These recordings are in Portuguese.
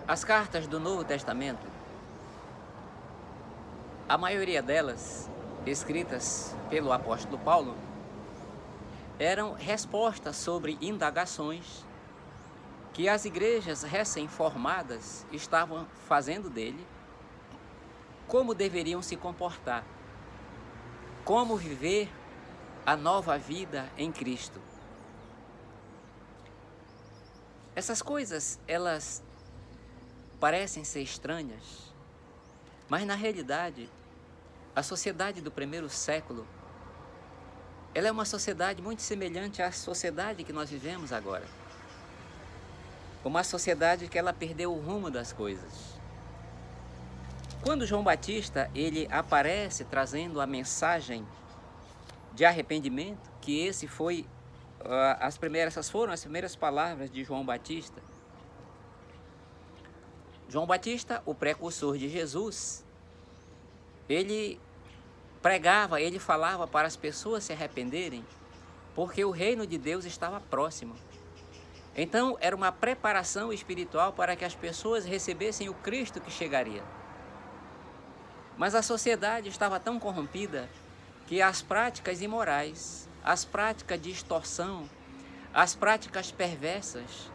As cartas do Novo Testamento, a maioria delas, escritas pelo apóstolo Paulo, eram respostas sobre indagações que as igrejas recém-formadas estavam fazendo dele, como deveriam se comportar, como viver a nova vida em Cristo. Essas coisas, elas parecem ser estranhas, mas na realidade, a sociedade do primeiro século, ela é uma sociedade muito semelhante à sociedade que nós vivemos agora. Uma sociedade que ela perdeu o rumo das coisas. Quando João Batista, ele aparece trazendo a mensagem de arrependimento, que essas foram as primeiras palavras de João Batista. João Batista, o precursor de Jesus, ele pregava, ele falava para as pessoas se arrependerem, porque o reino de Deus estava próximo. Então, era uma preparação espiritual para que as pessoas recebessem o Cristo que chegaria. Mas a sociedade estava tão corrompida que as práticas imorais, as práticas de extorsão, as práticas perversas,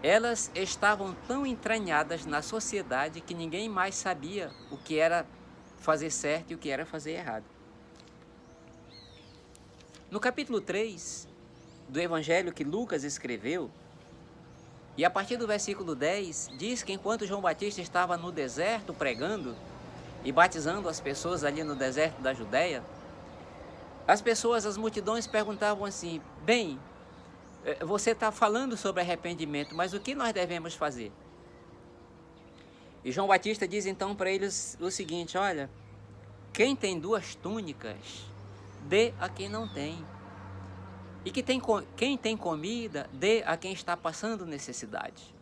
elas estavam tão entranhadas na sociedade que ninguém mais sabia o que era fazer certo e o que era fazer errado. No capítulo 3 do evangelho que Lucas escreveu, e a partir do versículo 10, diz que enquanto João Batista estava no deserto pregando e batizando as pessoas ali no deserto da Judéia, as multidões perguntavam assim: bem, você está falando sobre arrependimento, mas o que nós devemos fazer? E João Batista diz então para eles o seguinte: olha, quem tem 2 túnicas, dê a quem não tem. E quem tem comida, dê a quem está passando necessidade.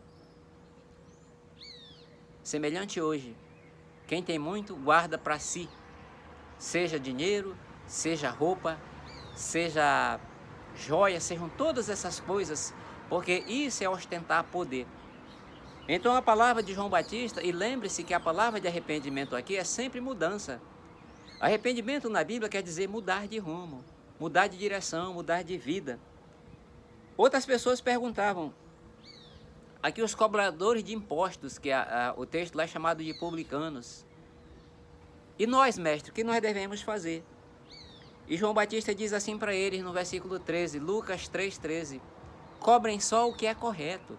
Semelhante hoje, quem tem muito, guarda para si. Seja dinheiro, seja roupa, seja joia, sejam todas essas coisas, porque isso é ostentar poder. Então a palavra de João Batista, e lembre-se que a palavra de arrependimento aqui é sempre mudança. Arrependimento na Bíblia quer dizer mudar de rumo, mudar de direção, mudar de vida. Outras pessoas perguntavam, aqui os cobradores de impostos, que o texto lá é chamado de publicanos. E nós, mestre, o que nós devemos fazer? E João Batista diz assim para eles no versículo 13, Lucas 3,13, cobrem só o que é correto,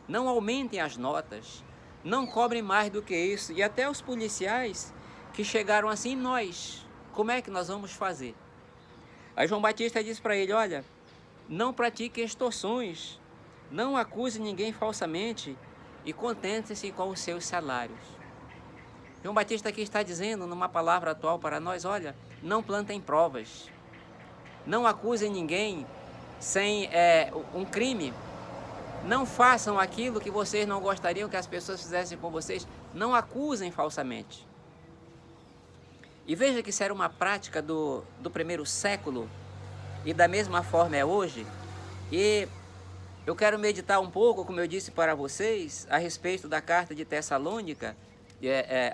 não aumentem as notas, não cobrem mais do que isso. E até os policiais que chegaram assim, nós, como é que nós vamos fazer? Aí João Batista diz para ele, olha, não pratique extorsões, não acuse ninguém falsamente e contente-se com os seus salários. João Batista aqui está dizendo, numa palavra atual para nós, olha, não plantem provas, não acusem ninguém sem um crime, não façam aquilo que vocês não gostariam que as pessoas fizessem com vocês, não acusem falsamente. E veja que isso era uma prática do primeiro século, e da mesma forma é hoje. E eu quero meditar um pouco, como eu disse para vocês, a respeito da carta de Tessalônica,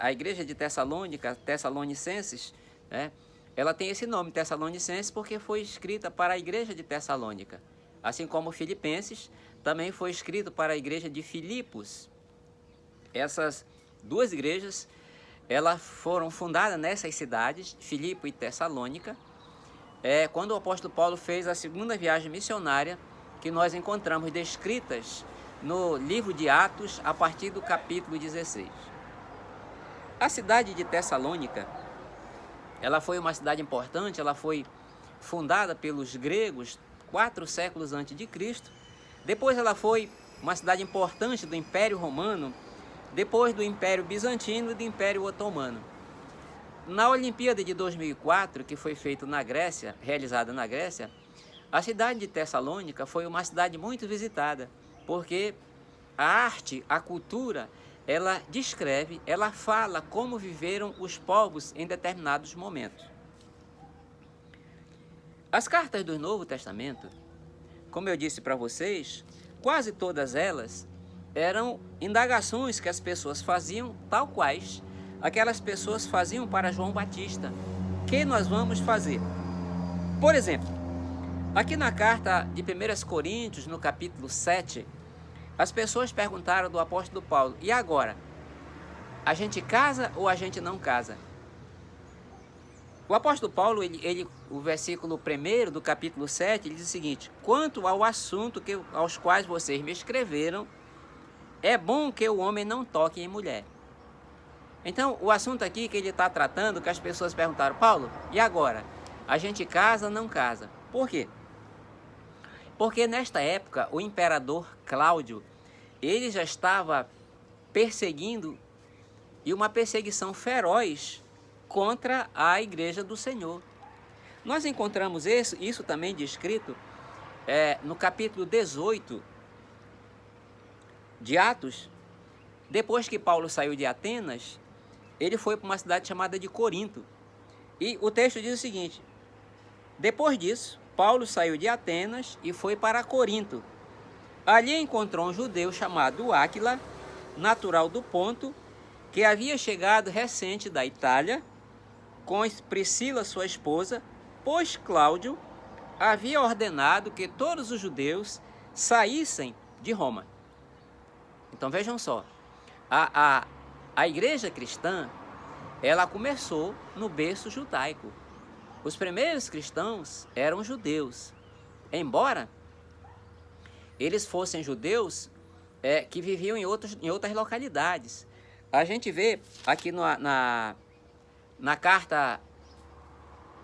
a igreja de Tessalônica, Tessalonicenses, né? Ela tem esse nome, Tessalonicenses, porque foi escrita para a igreja de Tessalônica. Assim como Filipenses, também foi escrito para a igreja de Filipos. Essas 2 igrejas, elas foram fundadas nessas cidades, Filipe e Tessalônica, quando o apóstolo Paulo fez a 2ª viagem missionária, que nós encontramos descritas no livro de Atos, a partir do capítulo 16. A cidade de Tessalônica, ela foi uma cidade importante, ela foi fundada pelos gregos 4 séculos antes de Cristo. Depois ela foi uma cidade importante do Império Romano, depois do Império Bizantino e do Império Otomano. Na Olimpíada de 2004, que foi feita na Grécia, realizada na Grécia, a cidade de Tessalônica foi uma cidade muito visitada, porque a arte, a cultura, ela descreve, ela fala como viveram os povos em determinados momentos. As cartas do Novo Testamento, como eu disse para vocês, quase todas elas, eram indagações que as pessoas faziam, tal quais aquelas pessoas faziam para João Batista. O que nós vamos fazer? Por exemplo, aqui na carta de 1 Coríntios, no capítulo 7, as pessoas perguntaram do apóstolo Paulo: e agora? A gente casa ou a gente não casa? O apóstolo Paulo, o versículo 1 do capítulo 7, ele diz o seguinte: quanto ao assunto aos quais vocês me escreveram, é bom que o homem não toque em mulher. Então, o assunto aqui que ele está tratando, que as pessoas perguntaram: Paulo, e agora? A gente casa ou não casa? Por quê? Porque nesta época, o imperador Cláudio, ele já estava perseguindo, e uma perseguição feroz contra a igreja do Senhor. Nós encontramos isso também descrito no capítulo 18 de Atos. Depois que Paulo saiu de Atenas, ele foi para uma cidade chamada de Corinto. E o texto diz o seguinte: depois disso, Paulo saiu de Atenas e foi para Corinto. Ali encontrou um judeu chamado Áquila, natural do Ponto, que havia chegado recente da Itália, com Priscila, sua esposa, pois Cláudio havia ordenado que todos os judeus saíssem de Roma. Então vejam só, a igreja cristã, ela começou no berço judaico. Os primeiros cristãos eram judeus, embora eles fossem judeus que viviam em outras localidades. A gente vê aqui na carta,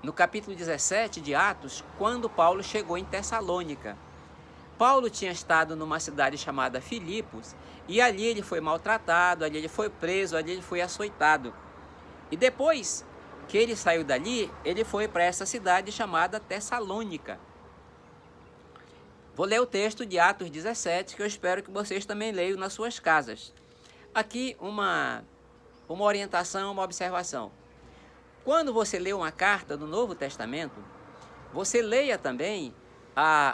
no capítulo 17 de Atos, quando Paulo chegou em Tessalônica. Paulo tinha estado numa cidade chamada Filipos, e ali ele foi maltratado, ali ele foi preso, ali ele foi açoitado. E depois que ele saiu dali, ele foi para essa cidade chamada Tessalônica. Vou ler o texto de Atos 17, que eu espero que vocês também leiam nas suas casas. Aqui uma orientação, uma observação. Quando você lê uma carta do Novo Testamento, você leia também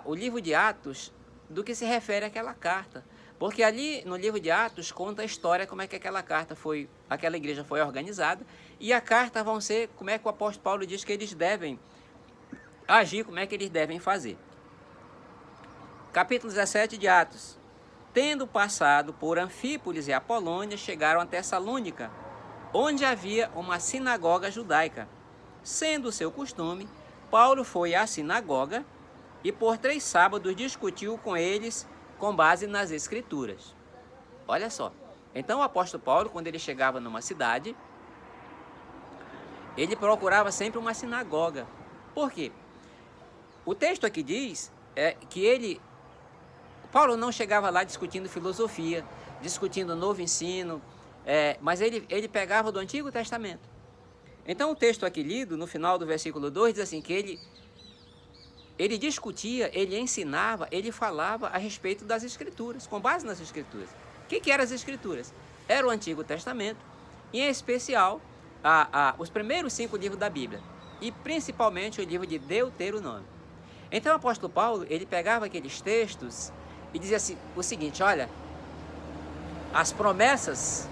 o livro de Atos do que se refere àquela carta. Porque ali no livro de Atos conta a história, como é que aquela igreja foi organizada, e a carta vão ser como é que o apóstolo Paulo diz que eles devem agir, como é que eles devem fazer. Capítulo 17 de Atos. Tendo passado por Anfípolis e Apolônia, chegaram a Tessalônica, onde havia uma sinagoga judaica. Sendo o seu costume, Paulo foi à sinagoga e por 3 sábados discutiu com eles com base nas Escrituras. Olha só. Então o apóstolo Paulo, quando ele chegava numa cidade, ele procurava sempre uma sinagoga. Por quê? O texto aqui diz que Paulo não chegava lá discutindo filosofia, discutindo novo ensino, mas ele pegava do Antigo Testamento. Então o texto aqui lido, no final do versículo 2, diz assim, que ele discutia, ele ensinava, ele falava a respeito das Escrituras, com base nas Escrituras. O que eram as Escrituras? Era o Antigo Testamento, e em especial os primeiros 5 livros da Bíblia, e principalmente o livro de Deuteronômio. Então o apóstolo Paulo, ele pegava aqueles textos e dizia assim, o seguinte: olha, as promessas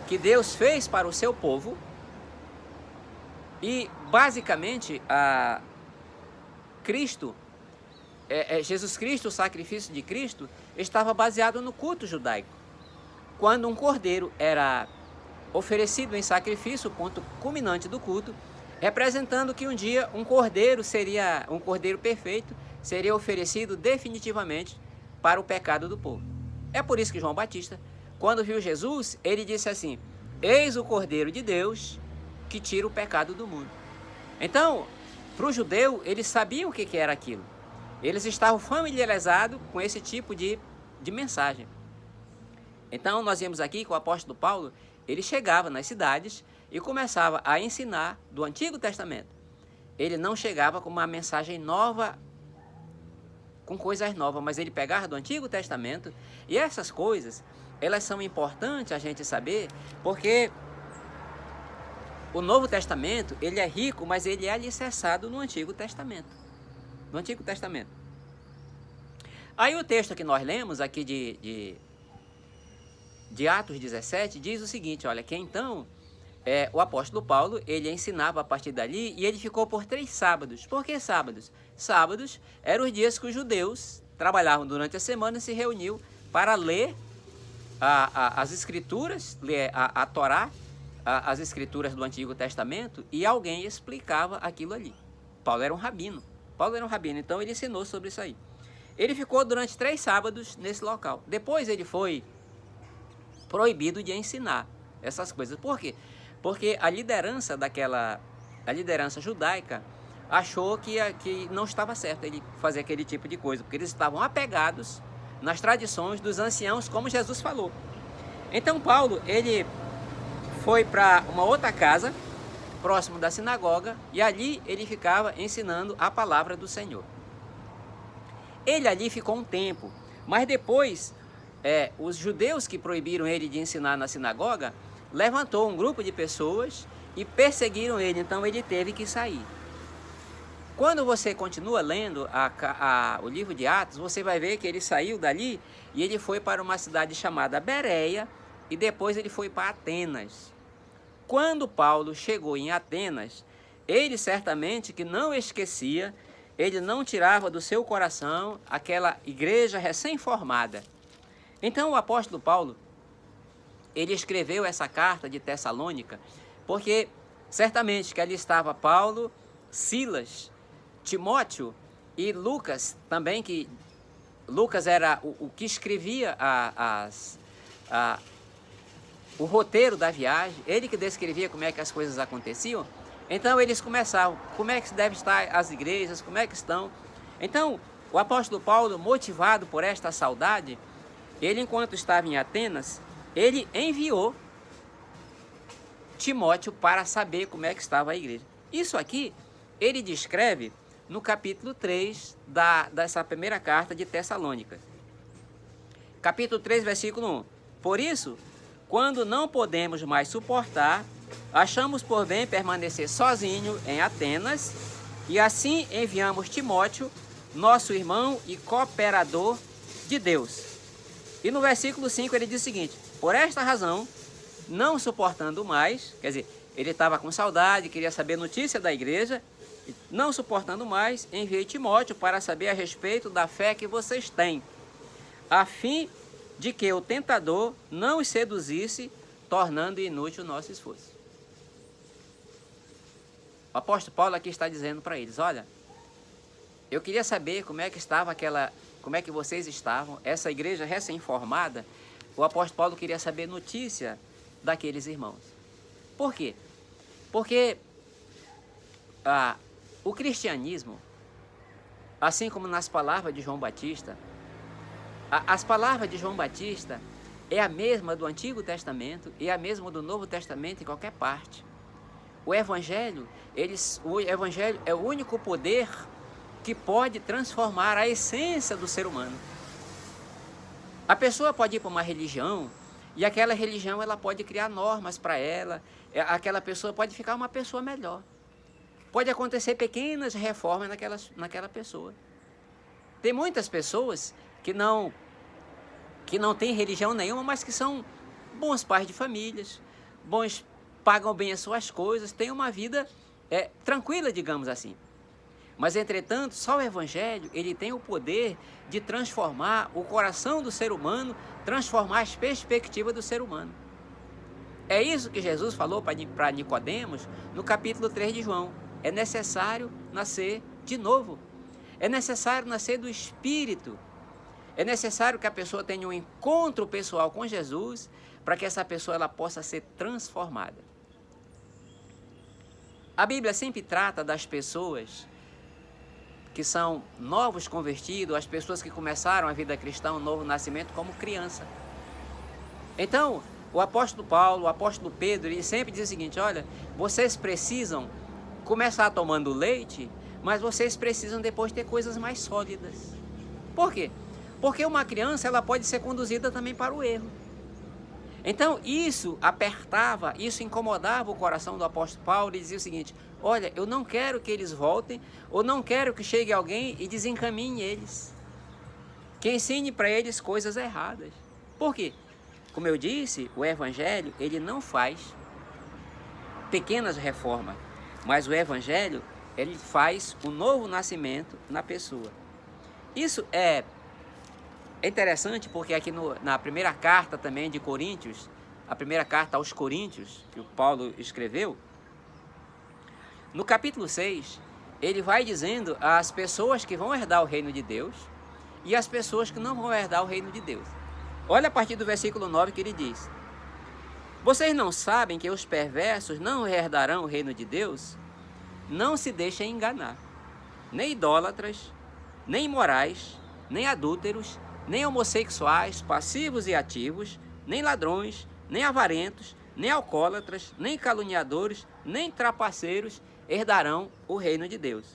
que Deus fez para o seu povo, e basicamente Jesus Cristo, o sacrifício de Cristo, estava baseado no culto judaico. Quando um cordeiro era oferecido em sacrifício, o ponto culminante do culto, representando que um dia um cordeiro perfeito, seria oferecido definitivamente para o pecado do povo. É por isso que João Batista, quando viu Jesus, ele disse assim: eis o Cordeiro de Deus que tira o pecado do mundo. Então, para o judeu, eles sabiam o que era aquilo. Eles estavam familiarizados com esse tipo de mensagem. Então, nós vemos aqui que o apóstolo Paulo, ele chegava nas cidades e começava a ensinar do Antigo Testamento. Ele não chegava com uma mensagem nova, com coisas novas, mas ele pegava do Antigo Testamento, e essas coisas, elas são importantes a gente saber, porque o Novo Testamento, ele é rico, mas ele é alicerçado no Antigo Testamento. No Antigo Testamento. Aí o texto que nós lemos aqui de de Atos 17, diz o seguinte, olha, que então o apóstolo Paulo, ele ensinava a partir dali e ele ficou por 3 sábados. Por que sábados? Sábados eram os dias que os judeus trabalhavam durante a semana e se reuniam para ler as escrituras, ler a Torá, as escrituras do Antigo Testamento, e alguém explicava aquilo ali. Paulo era um rabino, então ele ensinou sobre isso aí. Ele ficou durante 3 sábados nesse local. Depois ele foi proibido de ensinar essas coisas. Por quê? Porque a liderança judaica achou que não estava certo ele fazer aquele tipo de coisa, porque eles estavam apegados nas tradições dos anciãos, como Jesus falou. Então Paulo, ele foi para uma outra casa, próximo da sinagoga, e ali ele ficava ensinando a palavra do Senhor. Ele ali ficou um tempo, mas depois os judeus que proibiram ele de ensinar na sinagoga, levantou um grupo de pessoas e perseguiram ele, então ele teve que sair. Quando você continua lendo o livro de Atos, você vai ver que ele saiu dali e ele foi para uma cidade chamada Bereia e depois ele foi para Atenas. Quando Paulo chegou em Atenas, ele certamente que não esquecia, ele não tirava do seu coração aquela igreja recém-formada. Então o apóstolo Paulo, ele escreveu essa carta de Tessalônica, porque certamente que ali estava Paulo, Silas, Timóteo e Lucas também, que Lucas era o que escrevia o roteiro da viagem, ele que descrevia como é que as coisas aconteciam. Então eles começavam, como é que devem estar as igrejas, como é que estão. Então o apóstolo Paulo, motivado por esta saudade, ele enquanto estava em Atenas, ele enviou Timóteo para saber como é que estava a igreja. Isso aqui ele descreve no capítulo 3 dessa primeira carta de Tessalônica. Capítulo 3, versículo 1. Por isso, quando não podemos mais suportar, achamos por bem permanecer sozinho em Atenas, e assim enviamos Timóteo, nosso irmão e cooperador de Deus. E no versículo 5 ele diz o seguinte: por esta razão, não suportando mais, quer dizer, ele estava com saudade, queria saber notícia da igreja, não suportando mais, enviei Timóteo para saber a respeito da fé que vocês têm, a fim de que o tentador não os seduzisse, tornando inútil o nosso esforço. O apóstolo Paulo aqui está dizendo para eles: olha, eu queria saber como é que estava como é que vocês estavam, essa igreja recém-formada. O apóstolo Paulo queria saber notícia daqueles irmãos. Por quê? Porque o cristianismo, assim como nas palavras de João Batista, as palavras de João Batista é a mesma do Antigo Testamento e a mesma do Novo Testamento em qualquer parte. O Evangelho é o único poder que pode transformar a essência do ser humano. A pessoa pode ir para uma religião e aquela religião ela pode criar normas para ela, aquela pessoa pode ficar uma pessoa melhor. Pode acontecer pequenas reformas naquela pessoa. Tem muitas pessoas que não têm religião nenhuma, mas que são bons pais de famílias, pagam bem as suas coisas, têm uma vida tranquila, digamos assim. Mas, entretanto, só o Evangelho ele tem o poder de transformar o coração do ser humano, transformar as perspectivas do ser humano. É isso que Jesus falou para Nicodemos no capítulo 3 de João. É necessário nascer de novo. É necessário nascer do Espírito. É necessário que a pessoa tenha um encontro pessoal com Jesus para que essa pessoa ela possa ser transformada. A Bíblia sempre trata das pessoas que são novos convertidos, as pessoas que começaram a vida cristã, um novo nascimento, como criança. Então, o apóstolo Paulo, o apóstolo Pedro, ele sempre diz o seguinte: olha, vocês precisam começar tomando leite, mas vocês precisam depois ter coisas mais sólidas. Por quê? Porque uma criança ela pode ser conduzida também para o erro. Então isso apertava, isso incomodava o coração do apóstolo Paulo e dizia o seguinte: olha, eu não quero que eles voltem, ou não quero que chegue alguém e desencaminhe eles, que ensine para eles coisas erradas. Por quê? como eu disse, o Evangelho, ele não faz pequenas reformas, mas o Evangelho, ele faz um novo nascimento na pessoa. Isso é interessante porque aqui na primeira carta também de Coríntios, a primeira carta aos Coríntios, que o Paulo escreveu, no capítulo 6, ele vai dizendo às pessoas que vão herdar o reino de Deus e as pessoas que não vão herdar o reino de Deus. Olha a partir do versículo 9 que ele diz: vocês não sabem que os perversos não herdarão o reino de Deus? Não se deixem enganar. Nem idólatras, nem imorais, nem adúlteros, nem homossexuais, passivos e ativos, nem ladrões, nem avarentos, nem alcoólatras, nem caluniadores, nem trapaceiros herdarão o reino de Deus.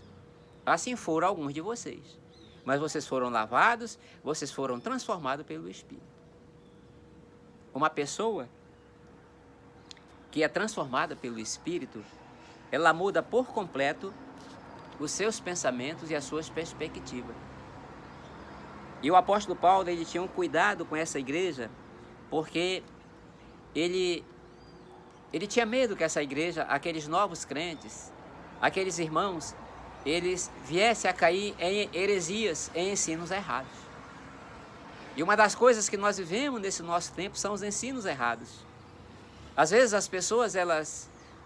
Assim foram alguns de vocês. Mas vocês foram lavados, vocês foram transformados pelo Espírito. Uma pessoa que é transformada pelo Espírito, ela muda por completo os seus pensamentos e as suas perspectivas. E o apóstolo Paulo, ele tinha um cuidado com essa igreja, porque ele tinha medo que essa igreja, aqueles novos crentes, aqueles irmãos, eles viessem a cair em heresias, em ensinos errados. E uma das coisas que nós vivemos nesse nosso tempo são os ensinos errados. Às vezes as pessoas,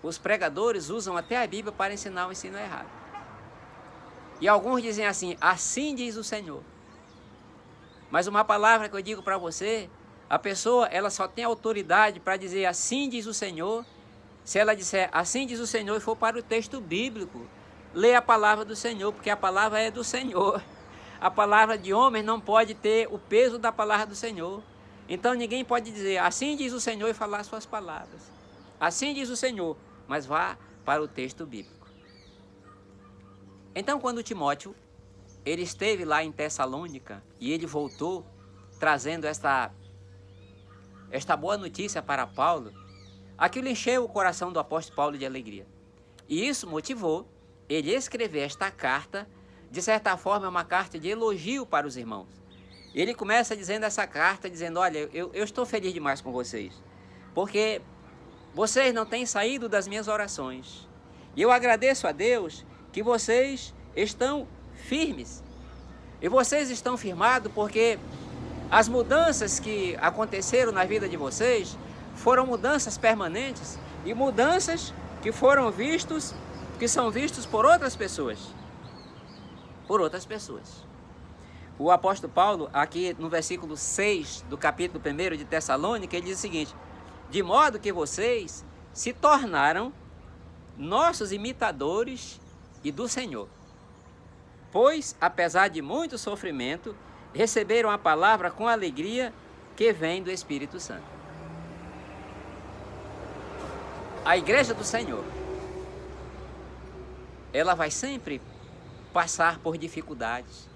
os pregadores usam até a Bíblia para ensinar o ensino errado. E alguns dizem assim: assim diz o Senhor. Mas uma palavra que eu digo para você, a pessoa, ela só tem autoridade para dizer assim diz o Senhor, se ela disser assim diz o Senhor e for para o texto bíblico, lê a palavra do Senhor, porque a palavra é do Senhor. A palavra de homem não pode ter o peso da palavra do Senhor. Então ninguém pode dizer assim diz o Senhor e falar suas palavras. Assim diz o Senhor, mas vá para o texto bíblico. Então quando Timóteo, ele esteve lá em Tessalônica e ele voltou trazendo esta boa notícia para Paulo, aquilo encheu o coração do apóstolo Paulo de alegria. E isso motivou ele escrever esta carta, de certa forma é uma carta de elogio para os irmãos. Ele começa dizendo essa carta, dizendo: olha, eu estou feliz demais com vocês, porque vocês não têm saído das minhas orações. E eu agradeço a Deus que vocês estão firmes. E vocês estão firmados porque as mudanças que aconteceram na vida de vocês foram mudanças permanentes e mudanças que são vistos por outras pessoas. Por outras pessoas. O apóstolo Paulo, aqui no versículo 6 do capítulo 1 de Tessalônica, ele diz o seguinte: de modo que vocês se tornaram nossos imitadores e do Senhor. Pois, apesar de muito sofrimento, receberam a palavra com alegria que vem do Espírito Santo. A igreja do Senhor, ela vai sempre passar por dificuldades,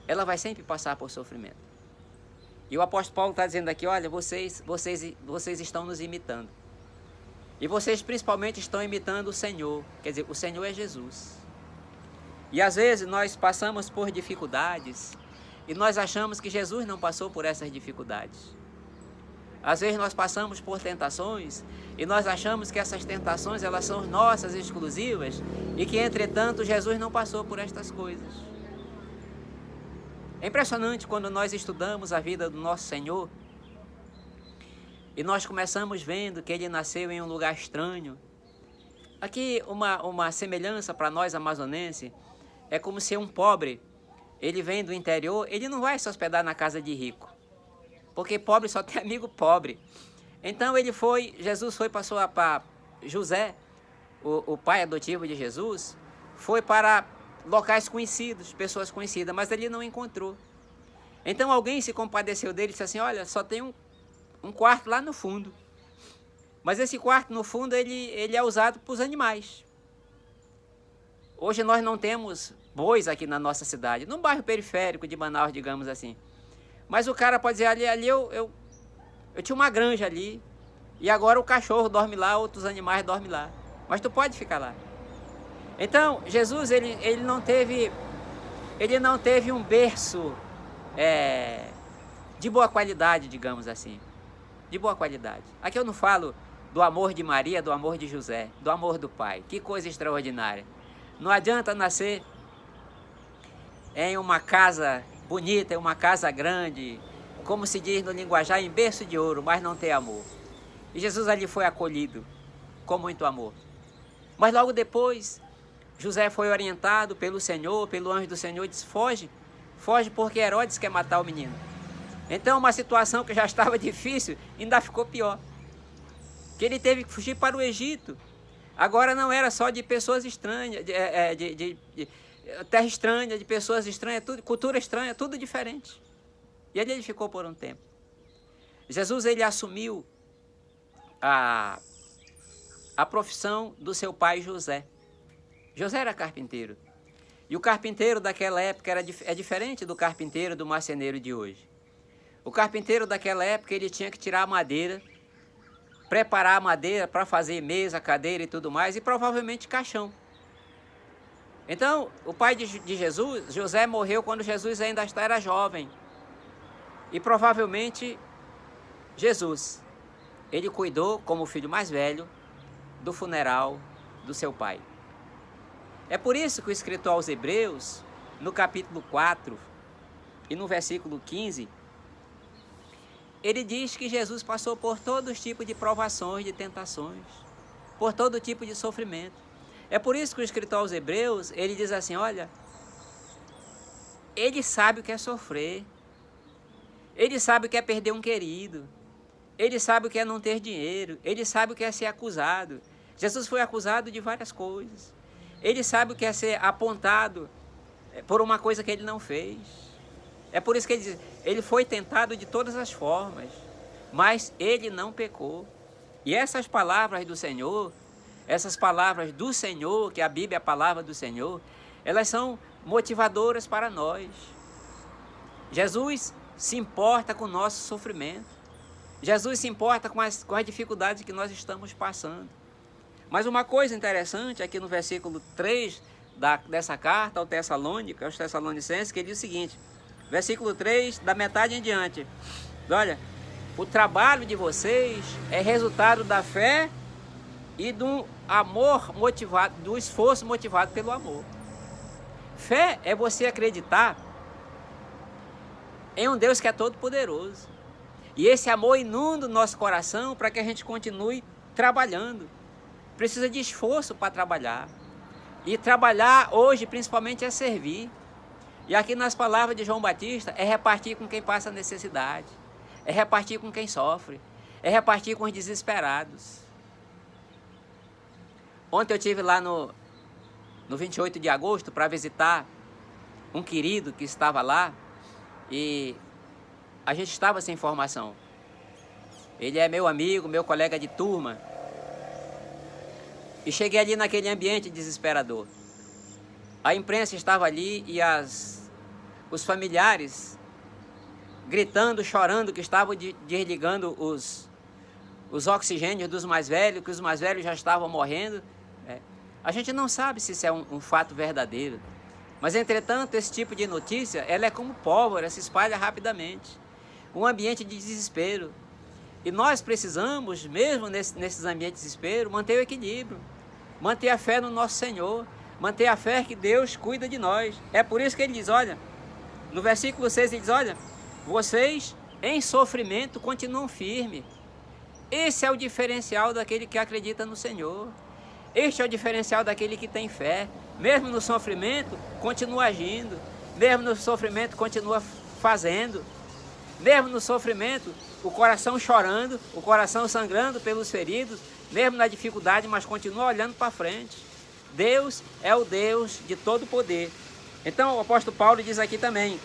ela vai sempre passar por sofrimento. E o apóstolo Paulo está dizendo aqui: olha, vocês estão nos imitando. E vocês principalmente estão imitando o Senhor, quer dizer, o Senhor é Jesus. E às vezes nós passamos por dificuldades e nós achamos que Jesus não passou por essas dificuldades. Às vezes nós passamos por tentações e nós achamos que essas tentações elas são nossas exclusivas e que, entretanto, Jesus não passou por estas coisas. É impressionante quando nós estudamos a vida do nosso Senhor e nós começamos vendo que Ele nasceu em um lugar estranho. Aqui uma semelhança para nós amazonenses é como se um pobre, ele vem do interior, ele não vai se hospedar na casa de rico, porque pobre só tem amigo pobre. Então Jesus foi para José, o pai adotivo de Jesus, foi para locais conhecidos, pessoas conhecidas, mas ele não encontrou. Então alguém se compadeceu dele e disse assim: olha, só tem um quarto lá no fundo, mas esse quarto no fundo ele é usado para os animais. Hoje nós não temos bois aqui na nossa cidade, num bairro periférico de Manaus, digamos assim. Mas o cara pode dizer: ali eu tinha uma granja ali, e agora o cachorro dorme lá, outros animais dormem lá, mas tu pode ficar lá. Então Jesus ele não teve um berço de boa qualidade, digamos assim. de boa qualidade. Aqui eu não falo do amor de Maria, do amor de José, do amor do Pai. Que coisa extraordinária. Não adianta nascer em uma casa bonita, em uma casa grande, como se diz no linguajar, em berço de ouro, mas não ter amor. E Jesus ali foi acolhido com muito amor. Mas logo depois, José foi orientado pelo Senhor, pelo anjo do Senhor, e disse: foge, foge porque Herodes quer matar o menino. Então uma situação que já estava difícil, ainda ficou pior. Que ele teve que fugir para o Egito. Agora não era só de pessoas estranhas, de terra estranha, de pessoas estranhas, tudo, cultura estranha, tudo diferente. E ali ele ficou por um tempo. Jesus, ele assumiu a profissão do seu pai José. José era carpinteiro. E o carpinteiro daquela época é diferente do carpinteiro do marceneiro de hoje. O carpinteiro daquela época, ele tinha que tirar a madeira, preparar a madeira para fazer mesa, cadeira e tudo mais, e provavelmente caixão. Então, o pai de Jesus, José, morreu quando Jesus ainda era jovem. E provavelmente Jesus, ele cuidou, como filho mais velho, do funeral do seu pai. É por isso que o escritor aos Hebreus, no capítulo 4 e no versículo 15, ele diz que Jesus passou por todos os tipos de provações, de tentações, por todo tipo de sofrimento. É por isso que o escritor aos Hebreus, ele diz assim, olha, ele sabe o que é sofrer, ele sabe o que é perder um querido, ele sabe o que é não ter dinheiro, ele sabe o que é ser acusado. Jesus foi acusado de várias coisas. Ele sabe o que é ser apontado por uma coisa que ele não fez. É por isso que ele diz, ele foi tentado de todas as formas, mas ele não pecou. E essas palavras do Senhor, que a Bíblia é a palavra do Senhor, elas são motivadoras para nós. Jesus se importa com o nosso sofrimento. Jesus se importa com as dificuldades que nós estamos passando. Mas uma coisa interessante aqui no versículo 3 dessa carta aos Tessalonicenses, que ele diz o seguinte, versículo 3, da metade em diante. Olha, o trabalho de vocês é resultado da fé e do amor motivado, do esforço motivado pelo amor. Fé é você acreditar em um Deus que é todo poderoso. E esse amor inunda o nosso coração para que a gente continue trabalhando. Precisa de esforço para trabalhar. E trabalhar hoje principalmente é servir. E aqui nas palavras de João Batista é repartir com quem passa necessidade. É repartir com quem sofre. É repartir com os desesperados. Ontem eu estive lá no 28 de agosto para visitar um querido que estava lá. E a gente estava sem informação. Ele é meu amigo, meu colega de turma. E cheguei ali naquele ambiente desesperador. A imprensa estava ali e os familiares gritando, chorando, que estavam desligando os oxigênios dos mais velhos, que os mais velhos já estavam morrendo. A gente não sabe se isso é um fato verdadeiro. Mas, entretanto, esse tipo de notícia, ela é como pólvora, se espalha rapidamente. Um ambiente de desespero. E nós precisamos, mesmo nesses ambientes de desespero, manter o equilíbrio. Manter a fé no nosso Senhor. Manter a fé que Deus cuida de nós. É por isso que ele diz, olha, no versículo 6 ele diz, olha, vocês em sofrimento continuam firmes. Esse é o diferencial daquele que acredita no Senhor. Este é o diferencial daquele que tem fé. Mesmo no sofrimento, continua agindo. Mesmo no sofrimento, continua fazendo. Mesmo no sofrimento, o coração chorando, o coração sangrando pelos feridos. Mesmo na dificuldade, mas continua olhando para frente. Deus é o Deus de todo poder. Então o apóstolo Paulo diz aqui também,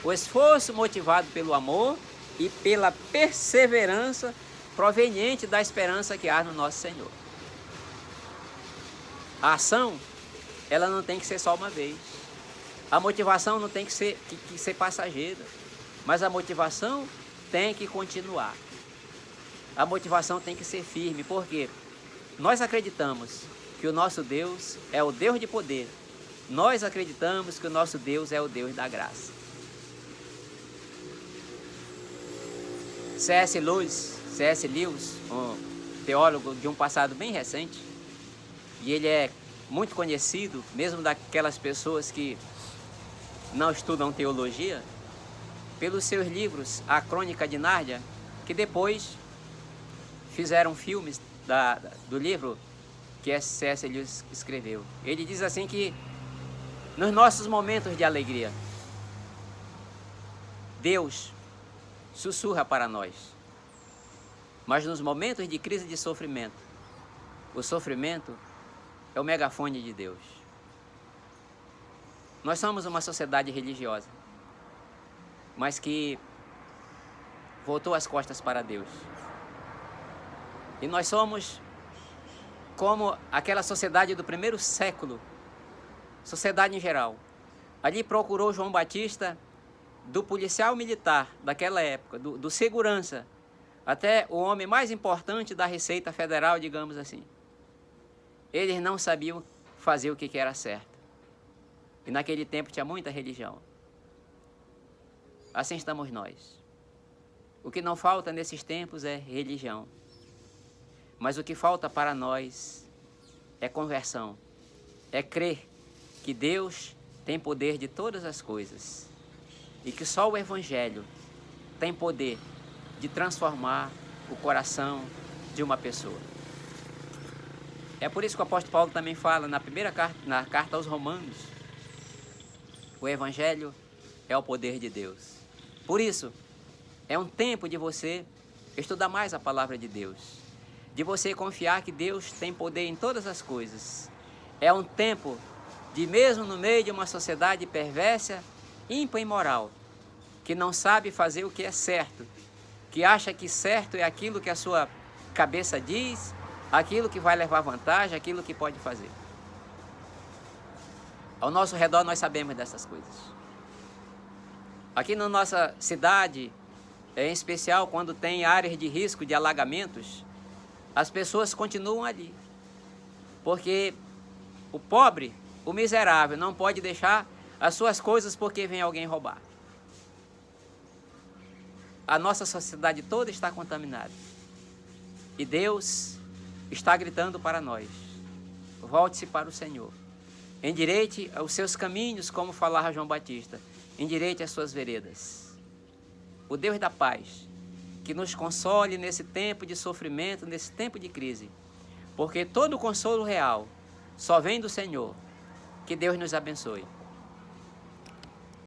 o esforço motivado pelo amor e pela perseverança proveniente da esperança que há no nosso Senhor. A ação, ela não tem que ser só uma vez. A motivação não tem que ser passageira, mas a motivação tem que continuar. A motivação tem que ser firme, porque nós acreditamos que o nosso Deus é o Deus de poder. Nós acreditamos que o nosso Deus é o Deus da graça. C.S. Lewis, um teólogo de um passado bem recente, e ele é muito conhecido, mesmo daquelas pessoas que não estudam teologia, pelos seus livros A Crônica de Nárnia, que depois fizeram filmes do livro que C.S. Lewis escreveu. Ele diz assim que nos nossos momentos de alegria, Deus sussurra para nós, mas nos momentos de crise e de sofrimento, o sofrimento é o megafone de Deus. Nós somos uma sociedade religiosa, mas que voltou as costas para Deus. E nós somos como aquela sociedade do primeiro século, sociedade em geral. Ali procurou João Batista, do policial militar daquela época, do segurança, até o homem mais importante da Receita Federal, digamos assim. Eles não sabiam fazer o que era certo. E naquele tempo tinha muita religião. Assim estamos nós. O que não falta nesses tempos é religião. Mas o que falta para nós é conversão. É crer que Deus tem poder de todas as coisas. E que só o Evangelho tem poder de transformar o coração de uma pessoa. É por isso que o apóstolo Paulo também fala na primeira carta, na carta aos Romanos, o Evangelho é o poder de Deus. Por isso, é um tempo de você estudar mais a palavra de Deus, de você confiar que Deus tem poder em todas as coisas. É um tempo de, mesmo no meio de uma sociedade perversa, ímpia e imoral, que não sabe fazer o que é certo, que acha que certo é aquilo que a sua cabeça diz, aquilo que vai levar vantagem, aquilo que pode fazer. Ao nosso redor nós sabemos dessas coisas. Aqui na nossa cidade, em especial quando tem áreas de risco de alagamentos, as pessoas continuam ali. Porque o pobre, o miserável, não pode deixar as suas coisas porque vem alguém roubar. A nossa sociedade toda está contaminada. E Deus está gritando para nós: volte-se para o Senhor. Endireite os seus caminhos, como falava João Batista. Endireite as suas veredas. O Deus da paz, que nos console nesse tempo de sofrimento, nesse tempo de crise. Porque todo o consolo real só vem do Senhor. Que Deus nos abençoe.